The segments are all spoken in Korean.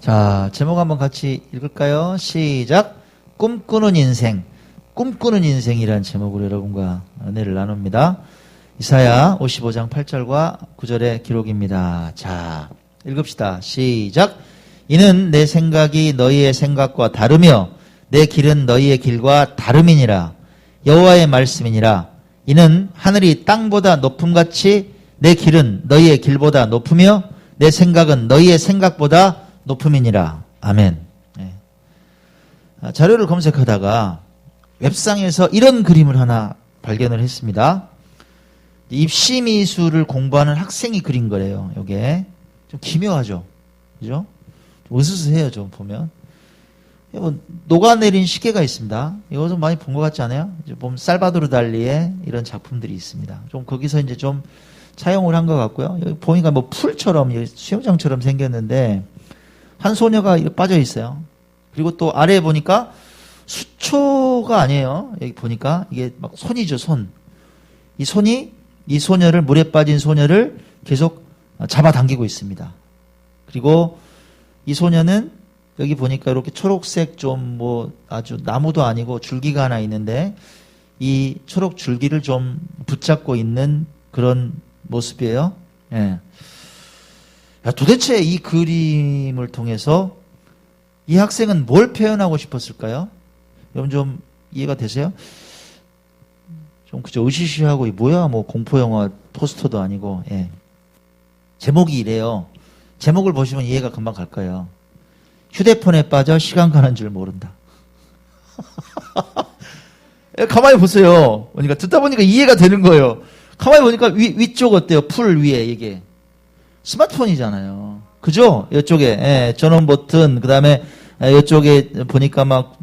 자, 제목 한번 같이 읽을까요? 시작. 꿈꾸는 인생. 꿈꾸는 인생이란 제목으로 여러분과 은혜를 나눕니다. 이사야 55장 8절과 9절의 기록입니다. 자, 읽읍시다. 시작. 이는 내 생각이 너희의 생각과 다르며 내 길은 너희의 길과 다름이니라. 여호와의 말씀이니라. 이는 하늘이 땅보다 높음같이 내 길은 너희의 길보다 높으며 내 생각은 너희의 생각보다 높음이니라. 아멘. 네. 자료를 검색하다가 웹상에서 이런 그림을 하나 발견을 했습니다. 입시미술을 공부하는 학생이 그린 거래요. 이게 좀 기묘하죠, 그죠? 좀 으스스해요, 좀 보면. 뭐 녹아내린 시계가 있습니다. 이거 좀 많이 본 것 같지 않아요? 이제 보면 살바도르 달리의 이런 작품들이 있습니다. 좀 거기서 이제 좀 차용을 한 것 같고요. 여기 보니까 뭐 풀처럼 수영장처럼 생겼는데 한 소녀가 빠져 있어요. 그리고 또 아래에 보니까 수초가 아니에요. 여기 보니까 이게 막 손이죠, 손. 이 손이 이 소녀를, 물에 빠진 소녀를 계속 잡아당기고 있습니다. 그리고 이 소녀는 여기 보니까 이렇게 초록색 좀 뭐 아주 나무도 아니고 줄기가 하나 있는데 이 초록 줄기를 좀 붙잡고 있는 그런 모습이에요. 예. 야, 도대체 이 그림을 통해서 이 학생은 뭘 표현하고 싶었을까요? 여러분 좀 이해가 되세요? 좀 그저 으시시하고 뭐야 뭐 공포영화 포스터도 아니고. 예. 제목이 이래요. 제목을 보시면 이해가 금방 갈 거예요. 휴대폰에 빠져 시간 가는 줄 모른다. 가만히 보세요. 그러니까 듣다 보니까 이해가 되는 거예요. 가만히 보니까 위쪽 어때요? 풀 위에 이게 스마트폰이잖아요. 그죠? 이쪽에 예, 전원 버튼, 그 다음에 이쪽에 보니까 막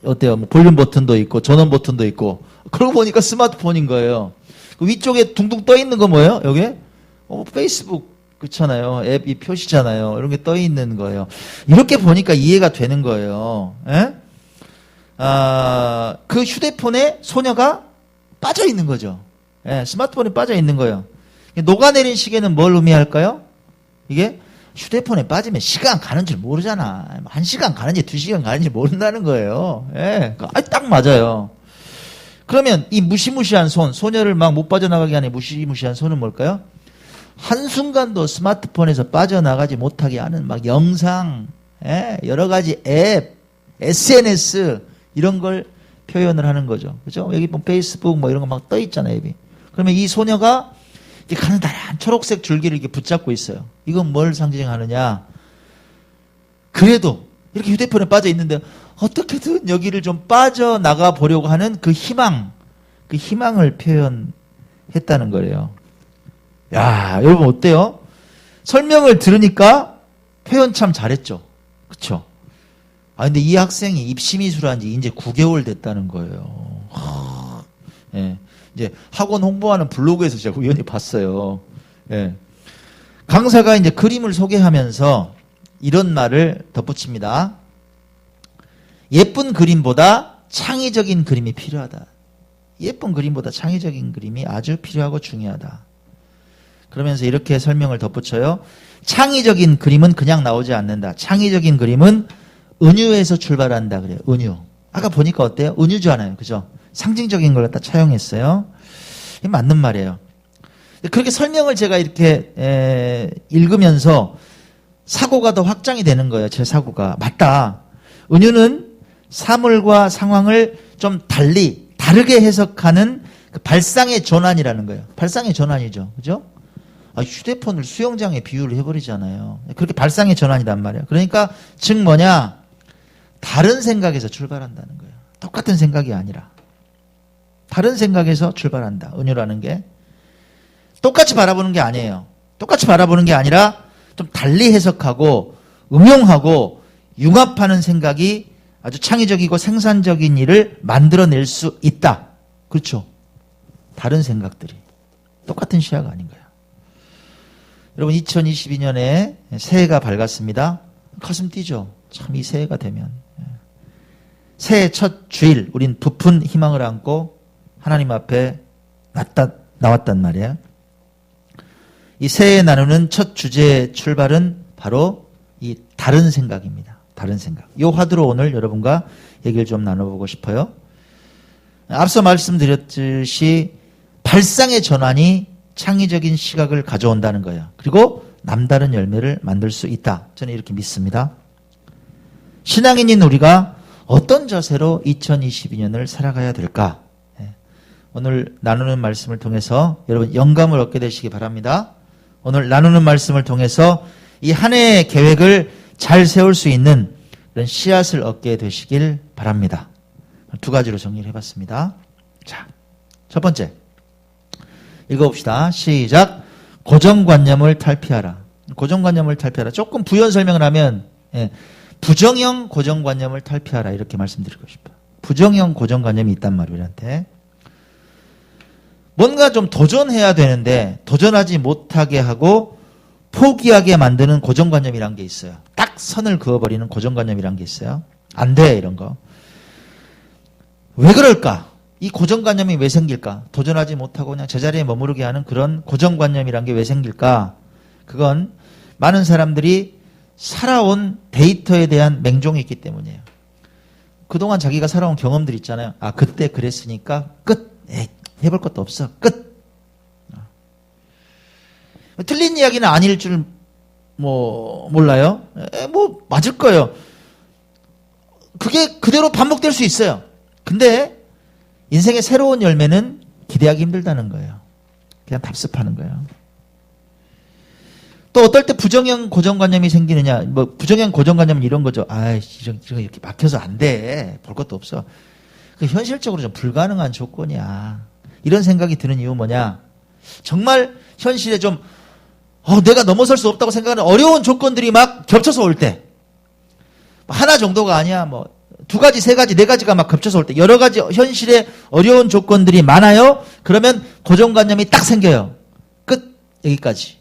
어때요? 뭐 볼륨 버튼도 있고 전원 버튼도 있고. 그러고 보니까 스마트폰인 거예요. 그 위쪽에 둥둥 떠 있는 거 뭐예요? 여기 페이스북 그렇잖아요. 앱이 표시잖아요. 이런 게 떠 있는 거예요. 이렇게 보니까 이해가 되는 거예요. 예? 그 휴대폰에 소녀가 빠져 있는 거죠. 예, 스마트폰에 빠져 있는 거예요. 녹아내린 시계는 뭘 의미할까요? 이게 휴대폰에 빠지면 시간 가는 줄 모르잖아. 1시간 가는지 2시간 가는지 모른다는 거예요. 예, 딱 맞아요. 그러면 이 무시무시한 손, 소녀를 막 못 빠져나가게 하는 무시무시한 손은 뭘까요? 한순간도 스마트폰에서 빠져나가지 못하게 하는 막 영상, 예, 여러 가지 앱, SNS 이런 걸 표현을 하는 거죠. 그죠? 여기 보면 페이스북 뭐 이런 거 막 떠 있잖아요, 앱이. 그러면 이 소녀가 이렇게 가느다란 초록색 줄기를 이렇게 붙잡고 있어요. 이건 뭘 상징하느냐? 그래도 이렇게 휴대폰에 빠져 있는데 어떻게든 여기를 좀 빠져나가 보려고 하는 그 희망을 표현했다는 거예요. 야, 여러분 어때요? 설명을 들으니까 표현 참 잘했죠. 그쵸? 근데 이 학생이 입시미술한 지 이제 9개월 됐다는 거예요. 예. 이제 학원 홍보하는 블로그에서 제가 우연히 봤어요. 예. 강사가 이제 그림을 소개하면서 이런 말을 덧붙입니다. 예쁜 그림보다 창의적인 그림이 필요하다. 예쁜 그림보다 창의적인 그림이 아주 필요하고 중요하다. 그러면서 이렇게 설명을 덧붙여요. 창의적인 그림은 그냥 나오지 않는다. 창의적인 그림은 은유에서 출발한다 그래요. 은유. 아까 보니까 어때요? 은유잖아요. 그죠? 상징적인 걸 갖다 차용했어요. 이게 맞는 말이에요. 그렇게 설명을 제가 이렇게 읽으면서 사고가 더 확장이 되는 거예요. 제 사고가. 맞다. 은유는 사물과 상황을 좀 다르게 해석하는 그 발상의 전환이라는 거예요. 발상의 전환이죠. 그죠? 휴대폰을 수영장에 비유를 해버리잖아요. 그렇게 발상의 전환이란 말이에요. 그러니까 즉 뭐냐? 다른 생각에서 출발한다는 거예요. 똑같은 생각이 아니라. 다른 생각에서 출발한다. 은유라는 게. 똑같이 바라보는 게 아니에요. 똑같이 바라보는 게 아니라 좀 달리 해석하고 응용하고 융합하는 생각이 아주 창의적이고 생산적인 일을 만들어낼 수 있다. 그렇죠? 다른 생각들이. 똑같은 시야가 아닌 거예요. 여러분 2022년에 새해가 밝았습니다. 가슴 뛰죠. 참 이 새해가 되면. 새해 첫 주일 우린 부푼 희망을 안고 하나님 앞에 나왔단 말이에요. 이 새해 나누는 첫 주제의 출발은 바로 이 다른 생각입니다. 다른 생각. 이 화두로 오늘 여러분과 얘기를 좀 나눠보고 싶어요. 앞서 말씀드렸듯이 발상의 전환이 창의적인 시각을 가져온다는 거예요. 그리고 남다른 열매를 만들 수 있다. 저는 이렇게 믿습니다. 신앙인인 우리가 어떤 자세로 2022년을 살아가야 될까? 오늘 나누는 말씀을 통해서 여러분 영감을 얻게 되시기 바랍니다. 오늘 나누는 말씀을 통해서 이 한 해의 계획을 잘 세울 수 있는 그런 씨앗을 얻게 되시길 바랍니다. 두 가지로 정리를 해봤습니다. 자, 첫 번째 읽어봅시다. 시작. 고정관념을 탈피하라. 고정관념을 탈피하라. 조금 부연 설명을 하면 부정형 고정관념을 탈피하라 이렇게 말씀드리고 싶어요. 부정형 고정관념이 있단 말이에요. 우리한테. 뭔가 좀 도전해야 되는데 도전하지 못하게 하고 포기하게 만드는 고정관념이란 게 있어요. 딱 선을 그어버리는 고정관념이란 게 있어요. 안 돼 이런 거. 왜 그럴까? 이 고정관념이 왜 생길까? 도전하지 못하고 그냥 제자리에 머무르게 하는 그런 고정관념이란 게 왜 생길까? 그건 많은 사람들이 살아온 데이터에 대한 맹종이 있기 때문이에요. 그동안 자기가 살아온 경험들 있잖아요. 아, 그때 그랬으니까 끝. 에이, 해볼 것도 없어. 끝. 틀린 이야기는 아닐 줄 몰라요. 맞을 거예요. 그게 그대로 반복될 수 있어요. 근데 인생의 새로운 열매는 기대하기 힘들다는 거예요. 그냥 답습하는 거예요. 또 어떨 때 부정형 고정관념이 생기느냐. 부정형 고정관념은 이런 거죠. 이렇게 막혀서 안 돼. 볼 것도 없어. 현실적으로 좀 불가능한 조건이야. 이런 생각이 드는 이유 뭐냐. 정말 현실에 좀 내가 넘어설 수 없다고 생각하는 어려운 조건들이 막 겹쳐서 올 때. 하나 정도가 아니야. 두 가지, 세 가지, 네 가지가 막 겹쳐서 올 때. 여러 가지 현실에 어려운 조건들이 많아요. 그러면 고정관념이 딱 생겨요. 끝. 여기까지.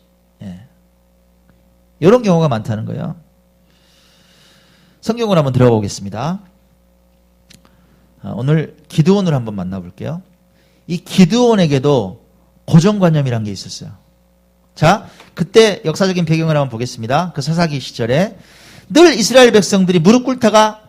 이런 경우가 많다는 거예요. 성경을 한번 들어가 보겠습니다. 오늘 기드온을 한번 만나볼게요. 이 기드온에게도 고정관념이란 게 있었어요. 자, 그때 역사적인 배경을 한번 보겠습니다. 그 사사기 시절에 늘 이스라엘 백성들이 무릎 꿇다가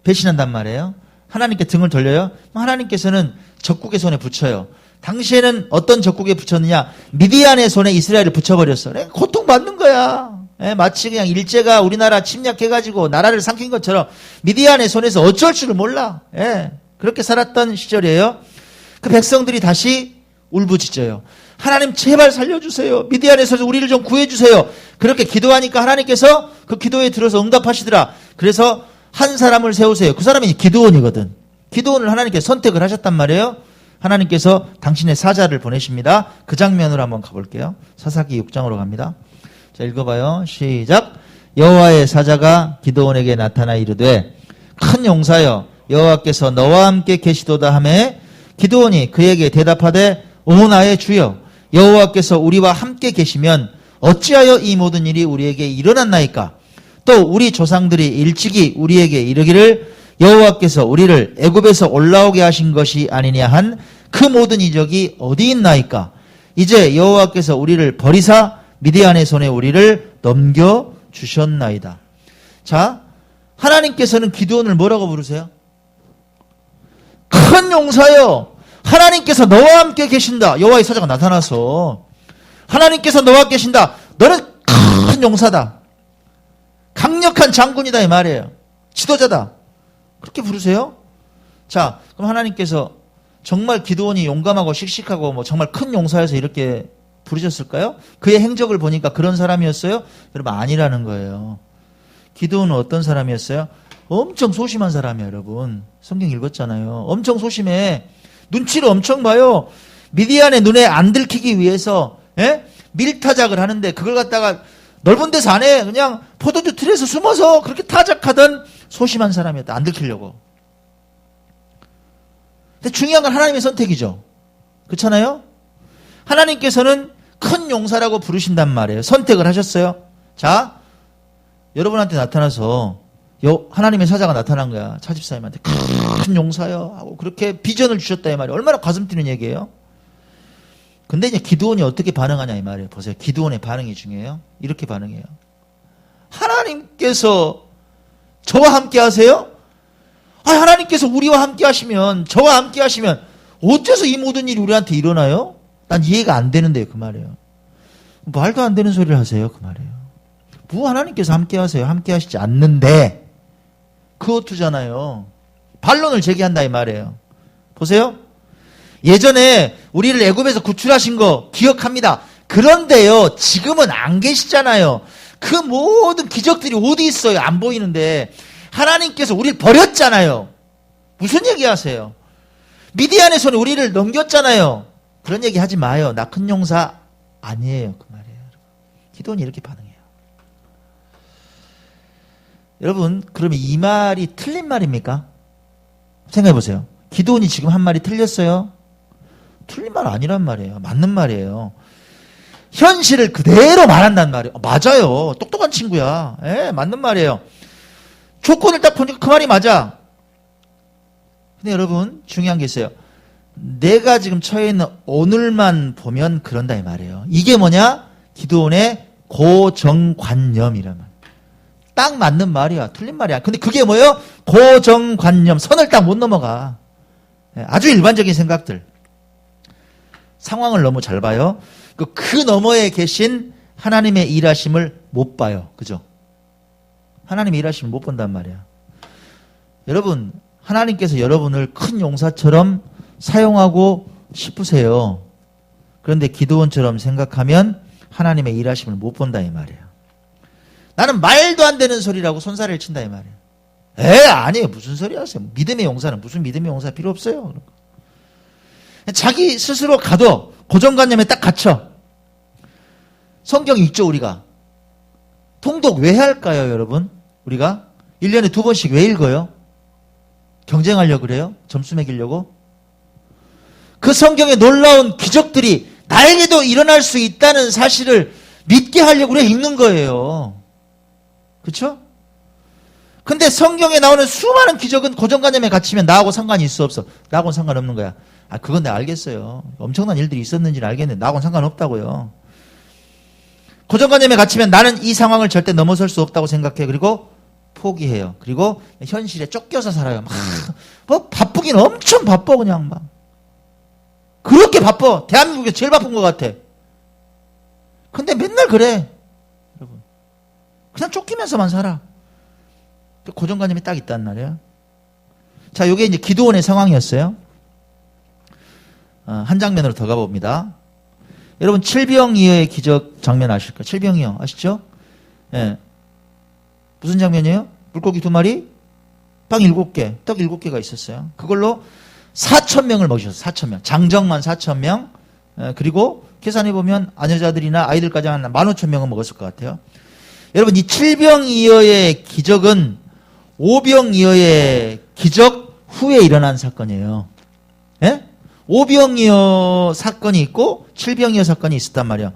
배신한단 말이에요. 하나님께 등을 돌려요. 하나님께서는 적국의 손에 붙여요. 당시에는 어떤 적국에 붙였느냐? 미디안의 손에 이스라엘을 붙여버렸어. 고통받는 거야. 마치 그냥 일제가 우리나라 침략해가지고 나라를 삼킨 것처럼 미디안의 손에서 어쩔 줄을 몰라. 그렇게 살았던 시절이에요. 그 백성들이 다시 울부짖어요. 하나님 제발 살려주세요. 미디안에서 우리를 좀 구해주세요. 그렇게 기도하니까 하나님께서 그 기도에 들어서 응답하시더라. 그래서 한 사람을 세우세요. 그 사람이 기드온이거든. 기드온을 하나님께서 선택을 하셨단 말이에요. 하나님께서 당신의 사자를 보내십니다. 그 장면으로 한번 가볼게요. 사사기 6장으로 갑니다. 자, 읽어봐요. 시작. 여호와의 사자가 기드온에게 나타나 이르되 큰 용사여 여호와께서 너와 함께 계시도다 하매 기드온이 그에게 대답하되 오 나의 주여 여호와께서 우리와 함께 계시면 어찌하여 이 모든 일이 우리에게 일어났나이까? 또 우리 조상들이 일찍이 우리에게 이르기를 여호와께서 우리를 애굽에서 올라오게 하신 것이 아니냐 한 그 모든 이적이 어디 있나이까? 이제 여호와께서 우리를 버리사 미디안의 손에 우리를 넘겨주셨나이다. 자, 하나님께서는 기드온을 뭐라고 부르세요? 큰 용사여 하나님께서 너와 함께 계신다. 여호와의 사자가 나타나서 하나님께서 너와 계신다. 너는 큰 용사다. 강력한 장군이다 이 말이에요. 지도자다. 그렇게 부르세요? 자, 그럼 하나님께서 정말 기드온이 용감하고 씩씩하고 정말 큰 용사여서 이렇게 부르셨을까요? 그의 행적을 보니까 그런 사람이었어요? 여러분 아니라는 거예요. 기드온은 어떤 사람이었어요? 엄청 소심한 사람이에요. 여러분 성경 읽었잖아요. 엄청 소심해. 눈치를 엄청 봐요. 미디안의 눈에 안 들키기 위해서 밀타작을 하는데 그걸 갖다가 넓은 데서 안 해. 그냥 포도주 틀에서 숨어서 그렇게 타작하던 소심한 사람이었다. 안 들키려고. 근데 중요한 건 하나님의 선택이죠. 그렇잖아요? 하나님께서는 큰 용사라고 부르신단 말이에요. 선택을 하셨어요. 자, 여러분한테 나타나서 하나님의 사자가 나타난 거야. 차집사님한테 큰 용사요 하고 그렇게 비전을 주셨다 이 말이에요. 얼마나 가슴 뛰는 얘기예요. 근데 이제 기드온이 어떻게 반응하냐 이 말이에요. 보세요. 기드온의 반응이 중요해요. 이렇게 반응해요. 하나님께서 저와 함께 하세요? 하나님께서 우리와 함께 하시면, 저와 함께 하시면 어째서 이 모든 일이 우리한테 일어나요? 난 이해가 안 되는데요, 그 말이에요. 말도 안 되는 소리를 하세요, 그 말이에요. 하나님께서 함께 하세요? 함께 하시지 않는데 그것도잖아요. 반론을 제기한다 이 말이에요. 보세요. 예전에 우리를 애굽에서 구출하신 거 기억합니다. 그런데요, 지금은 안 계시잖아요. 그 모든 기적들이 어디 있어요? 안 보이는데. 하나님께서 우리를 버렸잖아요. 무슨 얘기 하세요? 미디안의 손에 우리를 넘겼잖아요. 그런 얘기 하지 마요. 나 큰 용사 아니에요. 그 말이에요. 기도원이 이렇게 반응해요. 여러분, 그러면 이 말이 틀린 말입니까? 생각해 보세요. 기도원이 지금 한 말이 틀렸어요? 틀린 말 아니란 말이에요. 맞는 말이에요. 현실을 그대로 말한단 말이에요. 맞아요. 똑똑한 친구야. 예, 맞는 말이에요. 조건을 딱 보니까 그 말이 맞아. 근데 여러분, 중요한 게 있어요. 내가 지금 처해 있는 오늘만 보면 그런다 이 말이에요. 이게 뭐냐? 기도원의 고정관념이란 말. 딱 맞는 말이야. 틀린 말이야. 근데 그게 뭐예요? 고정관념. 선을 딱 못 넘어가. 아주 일반적인 생각들. 상황을 너무 잘 봐요. 그 너머에 계신 하나님의 일하심을 못 봐요. 그죠? 하나님의 일하심을 못 본단 말이야. 여러분, 하나님께서 여러분을 큰 용사처럼 사용하고 싶으세요. 그런데 기도원처럼 생각하면 하나님의 일하심을 못 본다 이 말이에요. 나는 말도 안 되는 소리라고 손살을 친다 이 말이에요. 아니에요. 무슨 소리 하세요. 믿음의 용사는 무슨 믿음의 용사 필요 없어요. 자기 스스로 가도 고정관념에 딱 갇혀. 성경이 있죠, 우리가. 통독 왜 할까요, 여러분? 우리가 1년에 2번씩 왜 읽어요? 경쟁하려고 그래요? 점수 매기려고? 그 성경에 놀라운 기적들이 나에게도 일어날 수 있다는 사실을 믿게 하려고 그래 읽는 거예요. 그렇죠? 근데 성경에 나오는 수많은 기적은 고정관념에 갇히면 나하고 상관이 있어 없어? 나하고는 상관없는 거야. 그건 내가 알겠어요. 엄청난 일들이 있었는지는 알겠는데 나하고는 상관없다고요. 고정관념에 갇히면 나는 이 상황을 절대 넘어설 수 없다고 생각해. 그리고 포기해요. 그리고 현실에 쫓겨서 살아요. 뭐 바쁘긴 엄청 바빠 그냥 막. 그렇게 바빠. 대한민국에 제일 바쁜 것 같아. 근데 맨날 그래. 여러분. 그냥 쫓기면서만 살아. 고정관념이 딱 있단 말이에요. 자, 요게 이제 기도원의 상황이었어요. 한 장면으로 더 가봅니다. 여러분, 칠병이어의 기적 장면 아실까요? 칠병이어 아시죠? 예. 무슨 장면이에요? 물고기 2마리, 빵 7개, 떡 7개가 있었어요. 그걸로 4,000명을 먹이셨어요. 4,000명. 장정만 4,000명. 그리고 계산해보면 아녀자들이나 아이들까지 한 15,000명은 먹었을 것 같아요. 여러분, 이 칠병이어의 기적은 오병이어의 기적 후에 일어난 사건이에요. 예? 오병이어 사건이 있고 칠병이어 사건이 있었단 말이에요.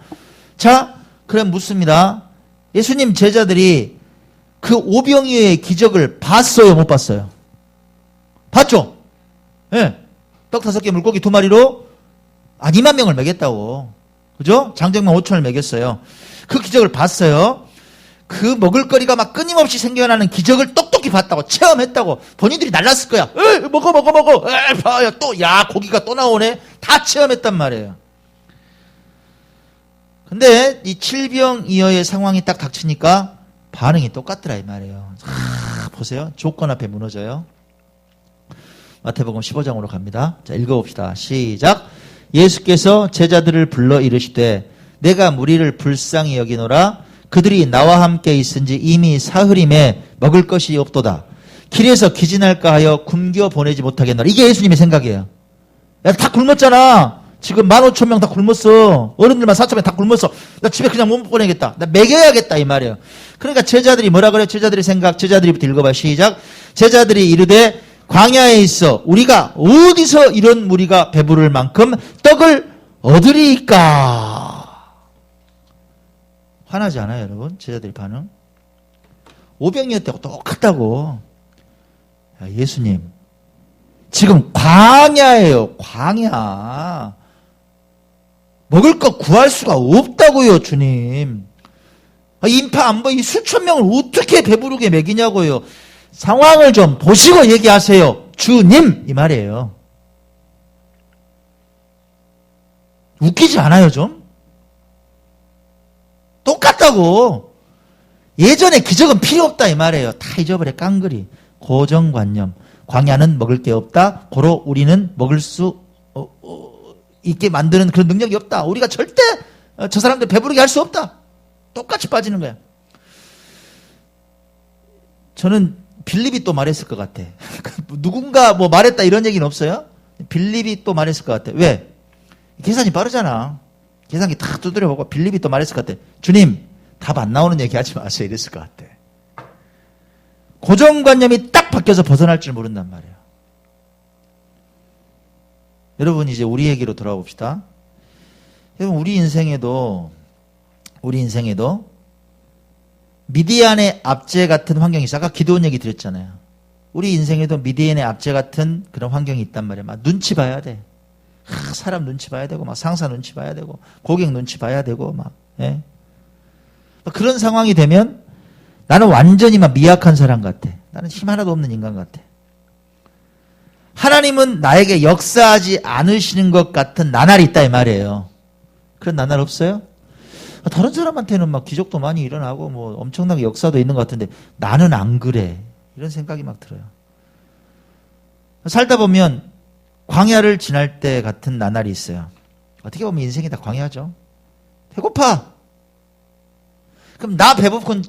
자, 그럼 묻습니다. 예수님 제자들이 그 오병이어의 기적을 봤어요? 못 봤어요? 봤죠? 예. 떡 5개 물고기 2마리로 2만 명을 먹였다고. 그죠? 장정만 5천을 먹였어요. 그 기적을 봤어요. 그 먹을거리가 막 끊임없이 생겨나는 기적을 똑똑히 봤다고, 체험했다고. 본인들이 날랐을 거야. 먹어. 봐요. 고기가 또 나오네. 다 체험했단 말이에요. 근데 이 칠병이어의 상황이 딱 닥치니까 반응이 똑같더라 이 말이에요. 보세요. 조건 앞에 무너져요. 마태복음 15장으로 갑니다. 자, 읽어봅시다. 시작. 예수께서 제자들을 불러 이르시되 내가 무리를 불쌍히 여기노라. 그들이 나와 함께 있은지 이미 사흘임에 먹을 것이 없도다. 길에서 기진할까 하여 굶겨 보내지 못하겠노라. 이게 예수님의 생각이에요. 야, 다 굶었잖아. 지금 15,000명 다 굶었어. 어른들만 4,000명 다 굶었어. 나 집에 그냥 못 보내겠다. 나 먹여야겠다 이 말이에요. 그러니까 제자들이 뭐라 그래요? 제자들의 생각. 제자들이부터 읽어봐. 시작. 제자들이 이르되 광야에 있어 우리가 어디서 이런 무리가 배부를 만큼 떡을 얻으리까? 화나지 않아요, 여러분? 제자들의 반응. 오병이어 때하고 똑같다고. 야, 예수님, 지금 광야예요, 광야. 먹을 거 구할 수가 없다고요, 주님. 인파 안 보이 수천 명을 어떻게 배부르게 먹이냐고요. 상황을 좀 보시고 얘기하세요. 주님 이 말이에요. 웃기지 않아요 좀? 똑같다고. 예전에 기적은 필요 없다 이 말이에요. 다 잊어버려 깡그리. 고정관념. 광야는 먹을 게 없다. 고로 우리는 먹을 수 있게 만드는 그런 능력이 없다. 우리가 절대 저 사람들 배부르게 할 수 없다. 똑같이 빠지는 거야. 저는 빌립이 또 말했을 것 같아. 누군가 뭐 말했다 이런 얘기는 없어요? 빌립이 또 말했을 것 같아. 왜? 계산이 빠르잖아. 계산기 다 두드려보고 빌립이 또 말했을 것 같아. 주님, 답 안 나오는 얘기 하지 마세요. 이랬을 것 같아. 고정관념이 딱 바뀌어서 벗어날 줄 모른단 말이에요. 여러분 이제 우리 얘기로 돌아와 봅시다. 여러분 우리 인생에도 미디안의 압제 같은 환경이 있어. 아까 기도원 얘기 드렸잖아요. 우리 인생에도 미디안의 압제 같은 그런 환경이 있단 말이에요. 막 눈치 봐야 돼. 사람 눈치 봐야 되고 막 상사 눈치 봐야 되고 고객 눈치 봐야 되고 막 예? 그런 상황이 되면 나는 완전히 막 미약한 사람 같아. 나는 힘 하나도 없는 인간 같아. 하나님은 나에게 역사하지 않으시는 것 같은 나날이 있다 이 말이에요. 그런 나날 없어요? 다른 사람한테는 막 기적도 많이 일어나고 뭐 엄청나게 역사도 있는 것 같은데 나는 안 그래. 이런 생각이 막 들어요. 살다 보면 광야를 지날 때 같은 나날이 있어요. 어떻게 보면 인생이 다 광야죠. 배고파. 그럼 나 배고픈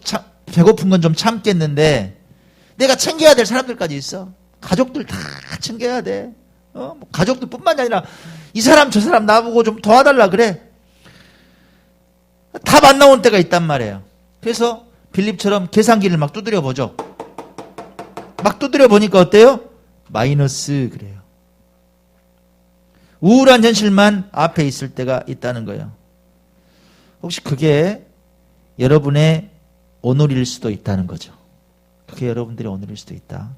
건 좀 참겠는데 내가 챙겨야 될 사람들까지 있어. 가족들 다 챙겨야 돼. 뭐 가족들뿐만이 아니라 이 사람 저 사람 나보고 좀 도와달라 그래. 답 안 나온 때가 있단 말이에요. 그래서 빌립처럼 계산기를 막 두드려 보죠. 막 두드려 보니까 어때요? 마이너스 그래요. 우울한 현실만 앞에 있을 때가 있다는 거예요. 혹시 그게 여러분의 오늘일 수도 있다는 거죠. 그게 여러분들의 오늘일 수도 있다.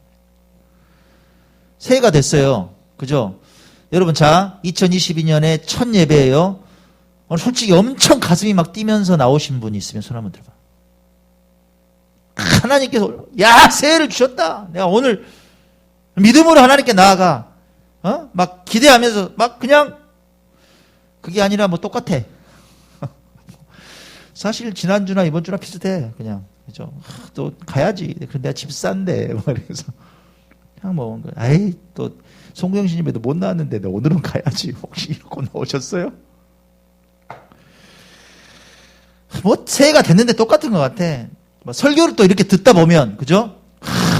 새해가 됐어요. 그죠? 여러분 자 2022년의 첫 예배예요. 오늘 솔직히 엄청 가슴이 막 뛰면서 나오신 분이 있으면 손 한번 들어봐. 하나님께서 야 새해를 주셨다. 내가 오늘 믿음으로 하나님께 나아가. 막 기대하면서 막 그냥 그게 아니라 뭐 똑같아. 사실 지난주나 이번주나 비슷해. 그냥 그죠? 또 가야지. 그런데 내가 집 싼데 그래서 그냥 먹은 거야. 아이 또 송구영신님에도 못 나왔는데 오늘은 가야지. 혹시 이러고 나오셨어요? 뭐 새해가 됐는데 똑같은 것 같아. 뭐 설교를 또 이렇게 듣다 보면 그죠?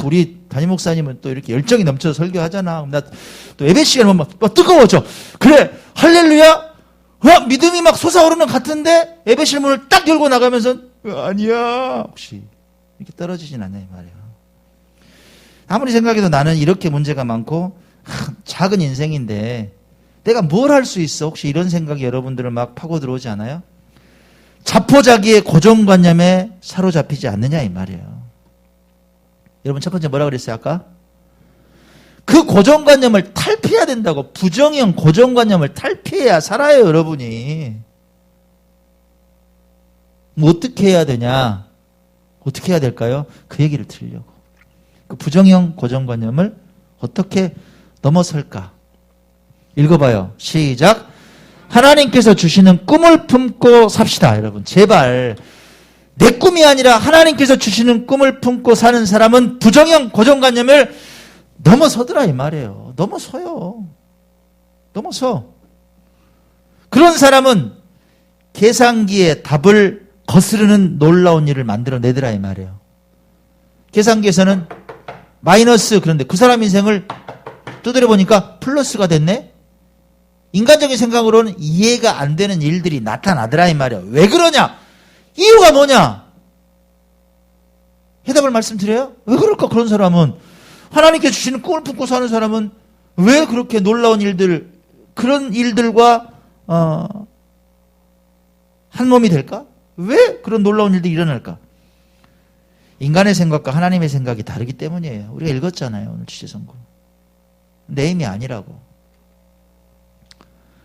우리 담임 목사님은 또 이렇게 열정이 넘쳐서 설교하잖아. 나 또 예배 시간에 보면 막 뜨거워져. 그래 할렐루야. 믿음이 막 솟아오르는 것 같은데 예배실 문을 딱 열고 나가면서 아니야. 혹시 이렇게 떨어지진 않냐 이 말이야. 아무리 생각해도 나는 이렇게 문제가 많고 작은 인생인데 내가 뭘 할 수 있어. 혹시 이런 생각이 여러분들을 막 파고 들어오지 않아요? 자포자기의 고정관념에 사로잡히지 않느냐 이 말이에요. 여러분 첫 번째 뭐라 그랬어요 아까? 그 고정관념을 탈피해야 된다고. 부정형 고정관념을 탈피해야 살아요 여러분이. 뭐 어떻게 해야 되냐? 어떻게 해야 될까요? 그 얘기를 들으려고. 그 부정형 고정관념을 어떻게 넘어설까? 읽어봐요. 시작. 하나님께서 주시는 꿈을 품고 삽시다. 여러분 제발 내 꿈이 아니라 하나님께서 주시는 꿈을 품고 사는 사람은 부정형 고정관념을 넘어서더라 이 말이에요. 넘어서요. 넘어서. 그런 사람은 계산기에 답을 거스르는 놀라운 일을 만들어내더라 이 말이에요. 계산기에서는 마이너스. 그런데 그 사람 인생을 두드려 보니까 플러스가 됐네. 인간적인 생각으로는 이해가 안 되는 일들이 나타나더라 이 말이에요. 왜 그러냐? 이유가 뭐냐? 해답을 말씀드려요? 왜 그럴까? 그런 사람은 하나님께 주시는 꿈을 품고 사는 사람은 왜 그렇게 놀라운 일들, 그런 일들과 한 몸이 될까? 왜 그런 놀라운 일들이 일어날까? 인간의 생각과 하나님의 생각이 다르기 때문이에요. 우리가 읽었잖아요 오늘 주제성구. 내 힘이 아니라고.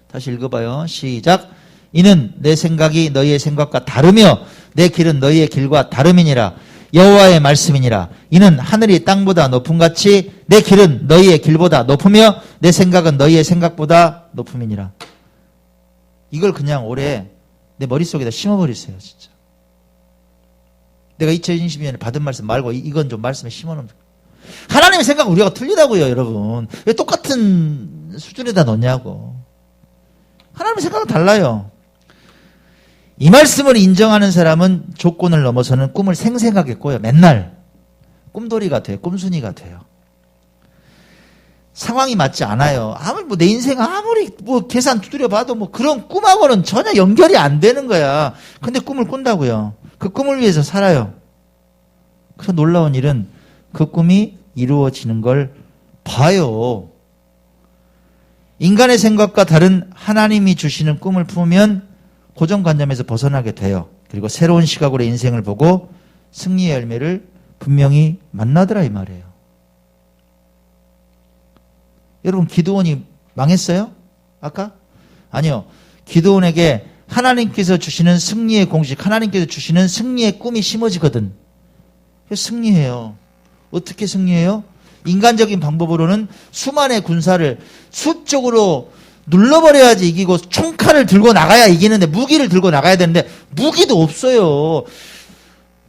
다시 읽어봐요. 시작. 이는 내 생각이 너희의 생각과 다르며 내 길은 너희의 길과 다름이니라. 여호와의 말씀이니라. 이는 하늘이 땅보다 높음같이 내 길은 너희의 길보다 높으며 내 생각은 너희의 생각보다 높음이니라. 이걸 그냥 올해 내 머릿속에다 심어버리세요. 진짜. 내가 2020년에 받은 말씀 말고 이건 좀 말씀에 심어놓으면. 하나님의 생각은 우리가 틀리다고요, 여러분. 왜 똑같은 수준에다 놓냐고. 하나님의 생각은 달라요. 이 말씀을 인정하는 사람은 조건을 넘어서는 꿈을 생생하게 꿔요. 맨날 꿈돌이가 돼요. 꿈순이가 돼요. 상황이 맞지 않아요. 아무리 뭐 내 인생 아무리 뭐 계산 두드려 봐도 뭐 그런 꿈하고는 전혀 연결이 안 되는 거야. 근데 꿈을 꾼다고요. 그 꿈을 위해서 살아요. 그 놀라운 일은 그 꿈이 이루어지는 걸 봐요. 인간의 생각과 다른 하나님이 주시는 꿈을 품으면 고정관념에서 벗어나게 돼요. 그리고 새로운 시각으로 인생을 보고 승리의 열매를 분명히 만나더라 이 말이에요. 여러분 기드온이 망했어요? 아까? 아니요. 기드온에게 하나님께서 주시는 승리의 공식, 하나님께서 주시는 승리의 꿈이 심어지거든. 승리해요. 어떻게 승리해요? 인간적인 방법으로는 수만의 군사를 수적으로 눌러버려야지 이기고 총칼을 들고 나가야 이기는데 무기를 들고 나가야 되는데 무기도 없어요.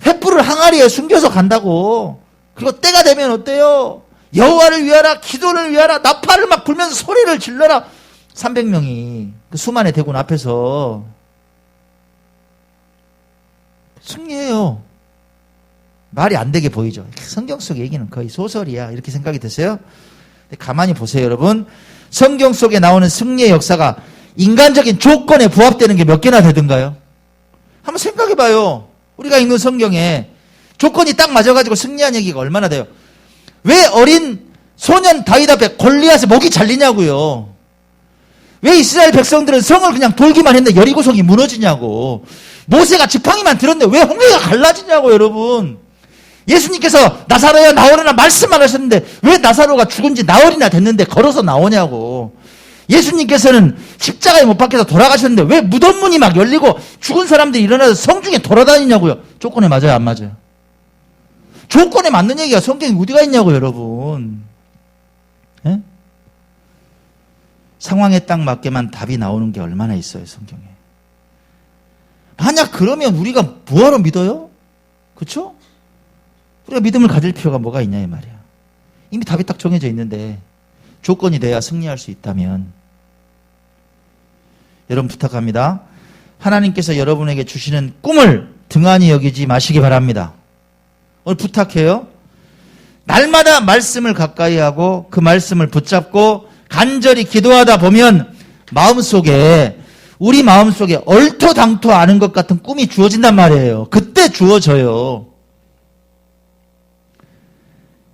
횃불을 항아리에 숨겨서 간다고. 그리고 때가 되면 어때요? 여호와를 위하라, 기도를 위하라, 나팔을 막 불면서 소리를 질러라. 300명이 그 수만의 대군 앞에서 승리해요. 말이 안 되게 보이죠. 성경 속 얘기는 거의 소설이야. 이렇게 생각이 드세요? 근데 가만히 보세요, 여러분. 성경 속에 나오는 승리의 역사가 인간적인 조건에 부합되는 게 몇 개나 되던가요? 한번 생각해 봐요. 우리가 읽는 성경에 조건이 딱 맞아가지고 승리한 얘기가 얼마나 돼요? 왜 어린 소년 다윗 앞에 골리앗의 목이 잘리냐고요? 왜 이스라엘 백성들은 성을 그냥 돌기만 했는데 여리고성이 무너지냐고? 모세가 지팡이만 들었는데 왜 홍해가 갈라지냐고, 여러분? 예수님께서 나사로야 나오려나 말씀만 하셨는데 왜 나사로가 죽은 지 나흘이나 됐는데 걸어서 나오냐고. 예수님께서는 십자가에 못 박혀서 돌아가셨는데 왜 무덤 문이 막 열리고 죽은 사람들이 일어나서 성중에 돌아다니냐고요. 조건에 맞아요, 안 맞아요? 조건에 맞는 얘기가 성경에 어디가 있냐고, 여러분. 예? 상황에 딱 맞게만 답이 나오는 게 얼마나 있어요, 성경에. 만약 그러면 우리가 뭐하러 믿어요? 그렇죠? 우리가 믿음을 가질 필요가 뭐가 있냐 이 말이야. 이미 답이 딱 정해져 있는데 조건이 돼야 승리할 수 있다면. 여러분 부탁합니다. 하나님께서 여러분에게 주시는 꿈을 등한히 여기지 마시기 바랍니다. 오늘 부탁해요. 날마다 말씀을 가까이 하고 그 말씀을 붙잡고 간절히 기도하다 보면 마음속에, 우리 마음속에 얼토당토 않은 것 같은 꿈이 주어진단 말이에요. 그때 주어져요.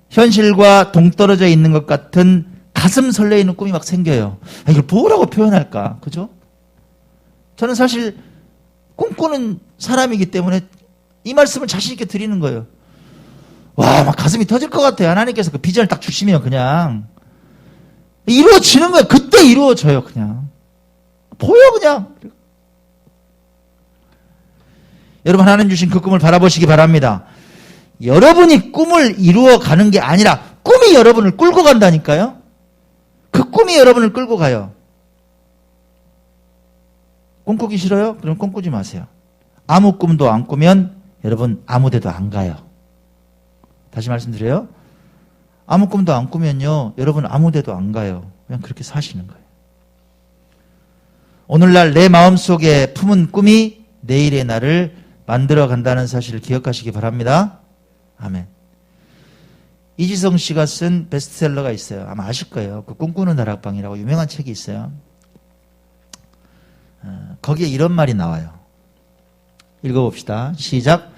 현실과 동떨어져 있는 것 같은 가슴 설레이는 꿈이 막 생겨요. 이걸 뭐라고 표현할까? 그죠? 저는 사실 꿈꾸는 사람이기 때문에 이 말씀을 자신 있게 드리는 거예요. 와, 막 가슴이 터질 것 같아요. 하나님께서 그 비전을 딱 주시면 그냥 이루어지는 거예요. 그때 이루어져요. 그냥 보여 그냥. 여러분 하나님 주신 그 꿈을 바라보시기 바랍니다. 여러분이 꿈을 이루어가는 게 아니라 꿈이 여러분을 끌고 간다니까요. 그 꿈이 여러분을 끌고 가요. 꿈꾸기 싫어요? 그럼 꿈꾸지 마세요. 아무 꿈도 안 꾸면 여러분 아무 데도 안 가요. 다시 말씀드려요. 아무 꿈도 안 꾸면요 여러분 아무 데도 안 가요. 그냥 그렇게 사시는 거예요. 오늘날 내 마음속에 품은 꿈이 내일의 나를 만들어 간다는 사실을 기억하시기 바랍니다. 아멘. 이지성 씨가 쓴 베스트셀러가 있어요. 아마 아실 거예요. 그 꿈꾸는 다락방이라고 유명한 책이 있어요. 거기에 이런 말이 나와요. 읽어봅시다. 시작.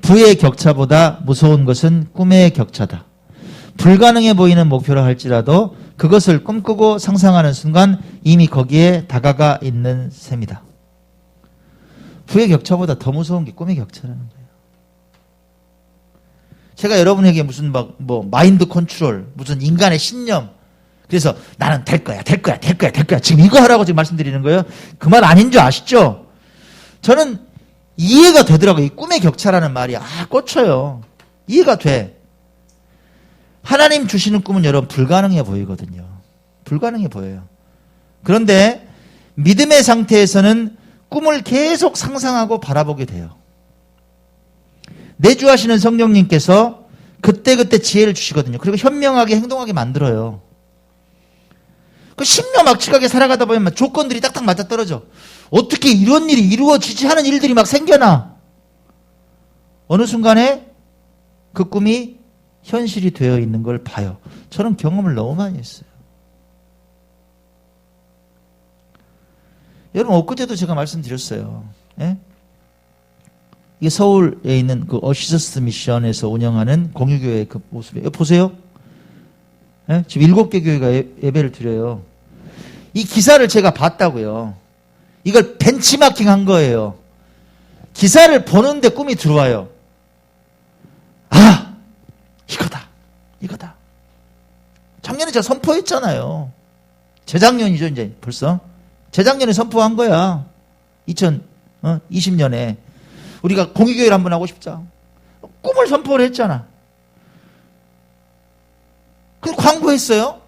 부의 격차보다 무서운 것은 꿈의 격차다. 불가능해 보이는 목표라 할지라도 그것을 꿈꾸고 상상하는 순간 이미 거기에 다가가 있는 셈이다. 부의 격차보다 더 무서운 게 꿈의 격차라는 거예요. 제가 여러분에게 무슨 마인드 컨트롤, 무슨 인간의 신념, 그래서 나는 될 거야. 지금 이거 하라고 지금 말씀드리는 거예요. 그 말 아닌 줄 아시죠? 저는 이해가 되더라고요. 이 꿈의 격차라는 말이. 꽂혀요. 이해가 돼. 하나님 주시는 꿈은 여러분 불가능해 보이거든요. 불가능해 보여요. 그런데 믿음의 상태에서는 꿈을 계속 상상하고 바라보게 돼요. 내주하시는 성령님께서 그때그때 지혜를 주시거든요. 그리고 현명하게 행동하게 만들어요. 그 신묘막측하게 살아가다 보면 조건들이 딱딱 맞아떨어져. 어떻게 이런 일이 이루어지지 하는 일들이 막 생겨나. 어느 순간에 그 꿈이 현실이 되어 있는 걸 봐요. 저는 경험을 너무 많이 했어요. 여러분, 엊그제도 제가 말씀드렸어요. 예? 이게 서울에 있는 그 어시스트 미션에서 운영하는 공유교회 그 모습이에요. 보세요. 예? 지금 7개 교회가 예배를 드려요. 이 기사를 제가 봤다고요. 이걸 벤치마킹 한 거예요. 기사를 보는데 꿈이 들어와요. 이거다. 이거다. 작년에 제가 선포했잖아요. 재작년이죠, 이제 벌써. 재작년에 선포한 거야. 2020년에. 우리가 공유교회를 한번 하고 싶자. 꿈을 선포를 했잖아. 그 광고했어요.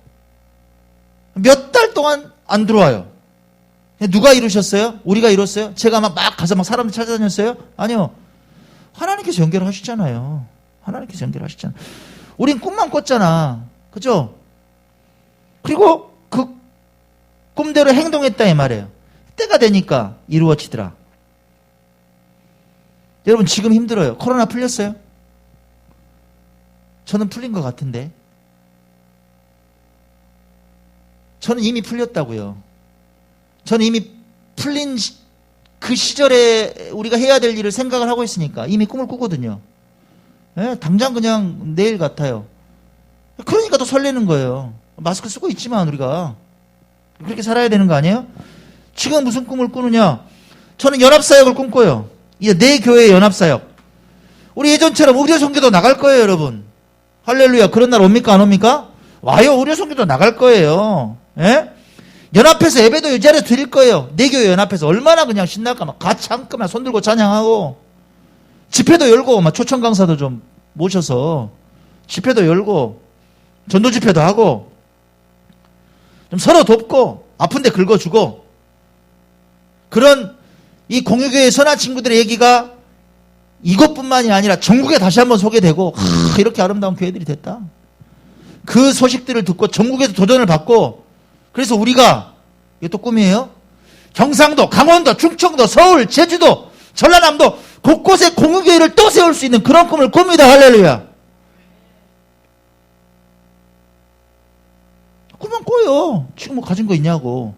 몇 달 동안 안 들어와요. 누가 이루셨어요? 우리가 이뤘어요? 제가 막 가서 막 사람들 찾아다녔어요? 아니요. 하나님께서 연결하시잖아요. 하나님께서 연결하시잖아요. 우린 꿈만 꿨잖아. 그죠? 그리고 그 꿈대로 행동했다 이 말이에요. 때가 되니까 이루어지더라. 여러분 지금 힘들어요. 코로나 풀렸어요? 저는 풀린 것 같은데. 저는 이미 풀렸다고요. 저는 이미 풀린 그 시절에 우리가 해야 될 일을 생각을 하고 있으니까 이미 꿈을 꾸거든요. 예, 당장 그냥 내일 같아요. 그러니까 또 설레는 거예요. 마스크 쓰고 있지만 우리가 그렇게 살아야 되는 거 아니에요? 지금 무슨 꿈을 꾸느냐? 저는 연합사역을 꿈꿔요. 이제 내 교회의 연합사역. 우리 예전처럼 의료 선교도 나갈 거예요, 여러분. 할렐루야. 그런 날 옵니까? 안 옵니까? 와요. 의료 선교도 나갈 거예요. 예? 연합해서 예배도 이 자리에 드릴 거예요. 내 교회 연합해서 얼마나 그냥 신날까? 막 같이 한꺼번에 손 들고 찬양하고 집회도 열고 막 초청 강사도 좀 모셔서 집회도 열고 전도 집회도 하고 좀 서로 돕고 아픈데 긁어주고 그런 이 공유교회 선한 친구들의 얘기가 이것뿐만이 아니라 전국에 다시 한번 소개되고 이렇게 아름다운 교회들이 됐다. 그 소식들을 듣고 전국에서 도전을 받고 그래서 우리가 이게 또 꿈이에요. 경상도, 강원도, 충청도, 서울, 제주도, 전라남도 곳곳에 공유교회를 또 세울 수 있는 그런 꿈을 꿉니다. 할렐루야. 꿈은 꿔요. 지금 뭐 가진 거 있냐고.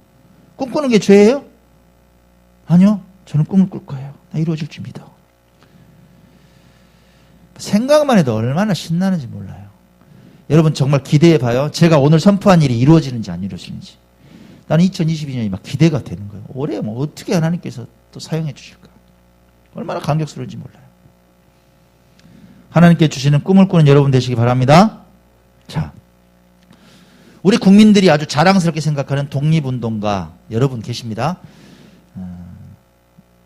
꿈꾸는 게 죄예요? 아니요. 저는 꿈을 꿀 거예요. 나 이루어질 줄 믿어. 생각만 해도 얼마나 신나는지 몰라요. 여러분 정말 기대해봐요. 제가 오늘 선포한 일이 이루어지는지 안 이루어지는지. 나는 2022년이 막 기대가 되는 거예요. 올해 뭐 어떻게 하나님께서 또 사용해 주실까. 얼마나 감격스러운지 몰라요. 하나님께 주시는 꿈을 꾸는 여러분 되시기 바랍니다. 자, 우리 국민들이 아주 자랑스럽게 생각하는 독립운동가 여러분 계십니다.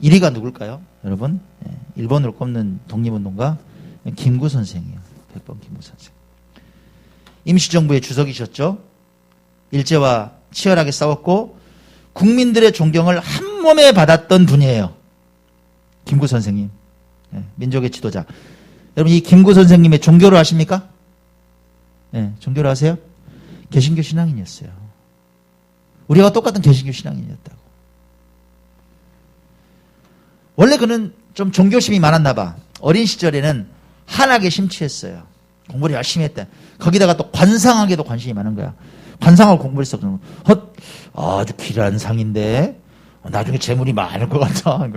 1위가 누굴까요? 여러분 1번으로 꼽는 독립운동가 김구 선생이에요. 100번 김구 선생. 임시정부의 주석이셨죠. 일제와 치열하게 싸웠고 국민들의 존경을 한 몸에 받았던 분이에요. 김구 선생님. 민족의 지도자. 여러분 이 김구 선생님의 종교를 아십니까? 네, 종교를 아세요? 개신교 신앙인이었어요. 우리가 똑같은 개신교 신앙인이었다고. 원래 그는 좀 종교심이 많았나 봐. 어린 시절에는 한학에 심취했어요. 공부를 열심히 했대. 거기다가 또 관상학에도 관심이 많은 거야. 관상학 공부를 했어. 아주 길한 상인데 나중에 재물이 많을 것 같아.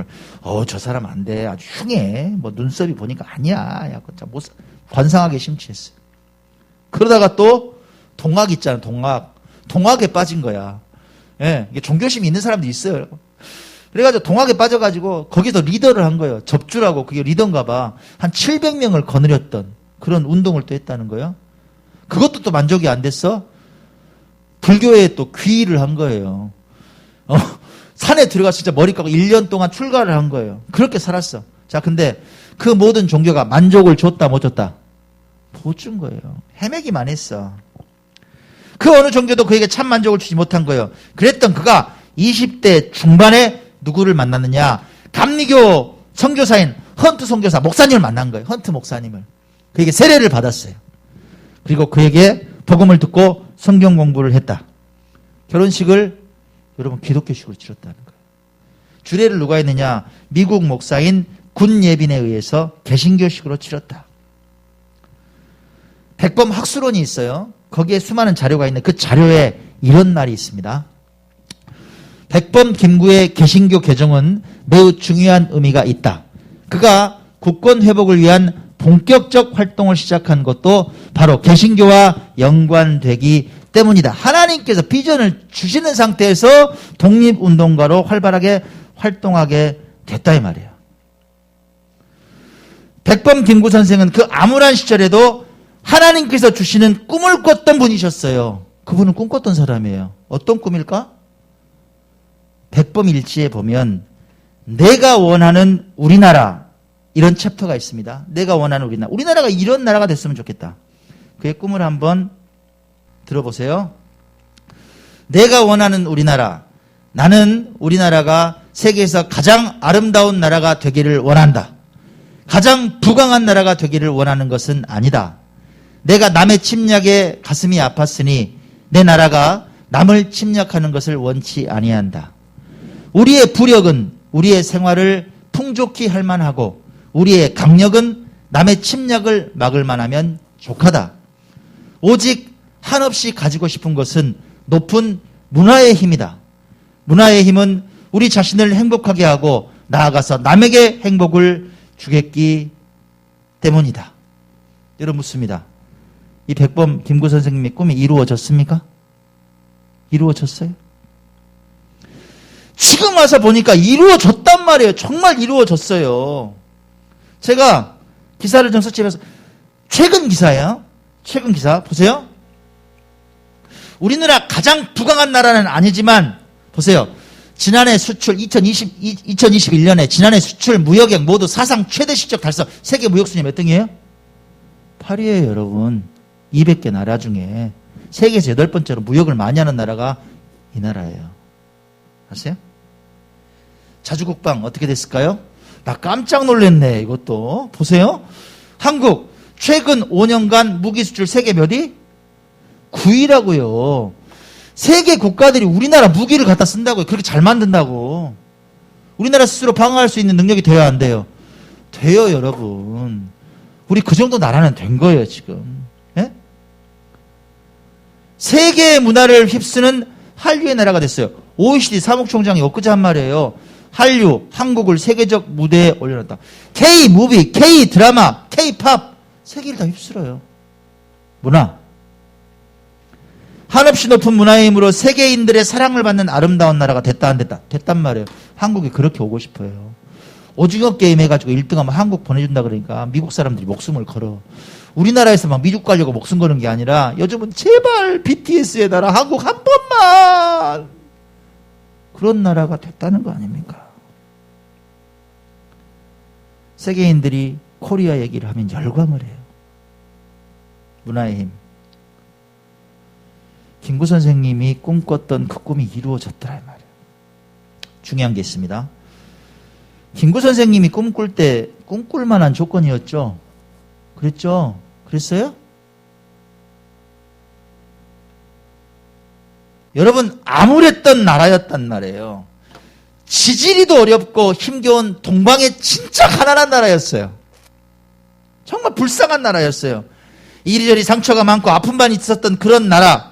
저 사람 안 돼. 아주 흉해. 뭐 눈썹이 보니까 아니야. 관상학에 심취했어요. 그러다가 또 동학 있잖아. 동학에 빠진 거야. 예, 이게 종교심이 있는 사람도 있어요. 그래가지고 동학에 빠져가지고 거기서 리더를 한 거예요. 접주라고 그게 리더인가 봐. 한 700명을 거느렸던 그런 운동을 또 했다는 거예요. 그것도 또 만족이 안 됐어. 불교에 또 귀의를 한 거예요. 산에 들어가서 진짜 머리 깎고 1년 동안 출가를 한 거예요. 그렇게 살았어. 자, 근데 그 모든 종교가 만족을 줬다, 못 줬다? 못 준 거예요. 헤매기만 했어. 그 어느 종교도 그에게 참 만족을 주지 못한 거예요. 그랬던 그가 20대 중반에 누구를 만났느냐? 감리교 선교사인 헌트 선교사 목사님을 만난 거예요. 헌트 목사님을. 그에게 세례를 받았어요. 그리고 그에게 복음을 듣고 성경 공부를 했다. 결혼식을 여러분 기독교식으로 치렀다는 거예요. 주례를 누가 했느냐? 미국 목사인 군 예빈에 의해서 개신교식으로 치렀다. 백범 학술원이 있어요. 거기에 수많은 자료가 있는데 그 자료에 이런 말이 있습니다. 백범 김구의 개신교 개종은 매우 중요한 의미가 있다. 그가 국권 회복을 위한 본격적 활동을 시작한 것도 바로 개신교와 연관되기 때문이다. 하나님께서 비전을 주시는 상태에서 독립운동가로 활발하게 활동하게 됐다 이 말이에요. 백범 김구 선생은 그 암울한 시절에도 하나님께서 주시는 꿈을 꿨던 분이셨어요. 그분은 꿈꿨던 사람이에요. 어떤 꿈일까? 백범 일지에 보면 내가 원하는 우리나라 이런 챕터가 있습니다. 내가 원하는 우리나라. 우리나라가 이런 나라가 됐으면 좋겠다. 그의 꿈을 한번 들어보세요. 내가 원하는 우리나라. 나는 우리나라가 세계에서 가장 아름다운 나라가 되기를 원한다. 가장 부강한 나라가 되기를 원하는 것은 아니다. 내가 남의 침략에 가슴이 아팠으니 내 나라가 남을 침략하는 것을 원치 아니한다. 우리의 부력은 우리의 생활을 풍족히 할 만하고 우리의 강력은 남의 침략을 막을 만하면 족하다. 오직 한없이 가지고 싶은 것은 높은 문화의 힘이다. 문화의 힘은 우리 자신을 행복하게 하고 나아가서 남에게 행복을 주겠기 때문이다. 여러분 묻습니다. 이 백범 김구 선생님의 꿈이 이루어졌습니까? 이루어졌어요? 지금 와서 보니까 이루어졌단 말이에요. 정말 이루어졌어요. 제가 기사를 좀 서치해서 최근 기사예요. 최근 기사 보세요. 우리나라 가장 부강한 나라는 아니지만 보세요. 지난해 수출 2021년에 지난해 수출 무역액 모두 사상 최대 실적 달성. 세계 무역 순위 몇 등이에요? 8위예요, 여러분. 200개 나라 중에 세계에서 8번째로 무역을 많이 하는 나라가 이 나라예요. 아세요? 자주국방 어떻게 됐을까요? 나 깜짝 놀랐네. 이것도 보세요. 한국 최근 5년간 무기 수출 세계 몇위? 9위라고요. 세계 국가들이 우리나라 무기를 갖다 쓴다고요. 그렇게 잘 만든다고. 우리나라 스스로 방어할 수 있는 능력이 돼야 안 돼요? 돼요, 여러분. 우리 그 정도 나라는 된 거예요, 지금. 예? 세계의 문화를 휩쓰는 한류의 나라가 됐어요. OECD 사무총장이 엊그제 한 말이에요. 한류, 한국을 세계적 무대에 올려놨다. K-무비, K-드라마, K-팝 세계를 다 휩쓸어요. 문화. 한없이 높은 문화의 힘으로 세계인들의 사랑을 받는 아름다운 나라가 됐다 안 됐다? 됐단 말이에요. 한국에 그렇게 오고 싶어요. 오징어 게임 해가지고 1등하면 한국 보내준다 그러니까 미국 사람들이 목숨을 걸어. 우리나라에서 막 미국 가려고 목숨 거는 게 아니라 요즘은 제발 BTS의 나라 한국 한 번만 그런 나라가 됐다는 거 아닙니까? 세계인들이 코리아 얘기를 하면 열광을 해요. 문화의 힘. 김구 선생님이 꿈꿨던 그 꿈이 이루어졌더라 이 말이에요. 중요한 게 있습니다. 김구 선생님이 꿈꿀 때 꿈꿀 만한 조건이었죠? 그랬죠? 그랬어요? 여러분 암울했던 나라였단 말이에요. 지지리도 어렵고 힘겨운 동방의 진짜 가난한 나라였어요. 정말 불쌍한 나라였어요. 이리저리 상처가 많고 아픔만 있었던 그런 나라.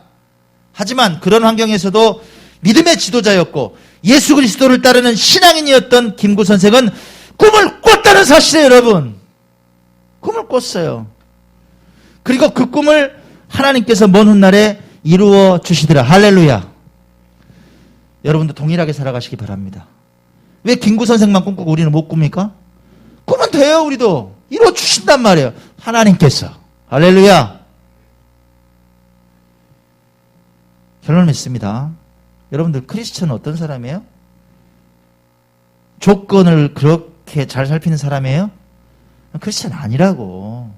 하지만 그런 환경에서도 믿음의 지도자였고 예수 그리스도를 따르는 신앙인이었던 김구 선생은 꿈을 꿨다는 사실이에요, 여러분. 꿈을 꿨어요. 그리고 그 꿈을 하나님께서 먼 훗날에 이루어 주시더라. 할렐루야. 여러분도 동일하게 살아가시기 바랍니다. 왜 김구 선생만 꿈꾸고 우리는 못 꿉니까? 꾸면 돼요, 우리도. 이루어 주신단 말이에요. 하나님께서. 할렐루야. 결론을 맺습니다. 여러분들 크리스천은 어떤 사람이에요? 조건을 그렇게 잘 살피는 사람이에요? 크리스찬 아니라고.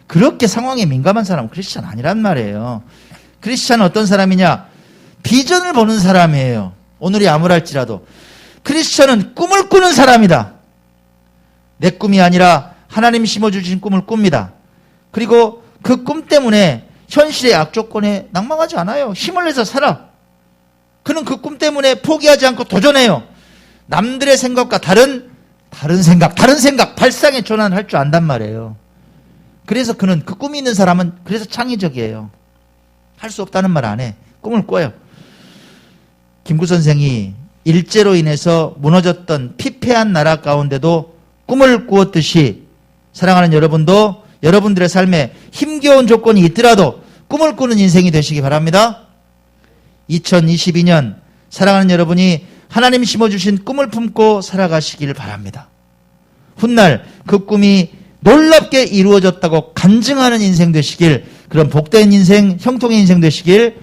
그렇게 상황에 민감한 사람은 크리스찬 아니란 말이에요. 크리스찬은 어떤 사람이냐? 비전을 보는 사람이에요. 오늘이 암울할지라도. 크리스찬은 꿈을 꾸는 사람이다. 내 꿈이 아니라 하나님 심어주신 꿈을 꿉니다. 그리고 그 꿈 때문에 현실의 악조건에 낭망하지 않아요. 힘을 내서 살아. 그는 그 꿈 때문에 포기하지 않고 도전해요. 남들의 생각과 다른 생각, 발상의 전환을 할 줄 안단 말이에요. 그래서 그는 그 꿈이 있는 사람은 그래서 창의적이에요. 할 수 없다는 말 안 해. 꿈을 꿔요. 김구 선생이 일제로 인해서 무너졌던 피폐한 나라 가운데도 꿈을 꾸었듯이 사랑하는 여러분도 여러분들의 삶에 힘겨운 조건이 있더라도 꿈을 꾸는 인생이 되시기 바랍니다. 2022년 사랑하는 여러분이 하나님 심어주신 꿈을 품고 살아가시길 바랍니다. 훗날 그 꿈이 놀랍게 이루어졌다고 간증하는 인생 되시길, 그런 복된 인생, 형통의 인생 되시길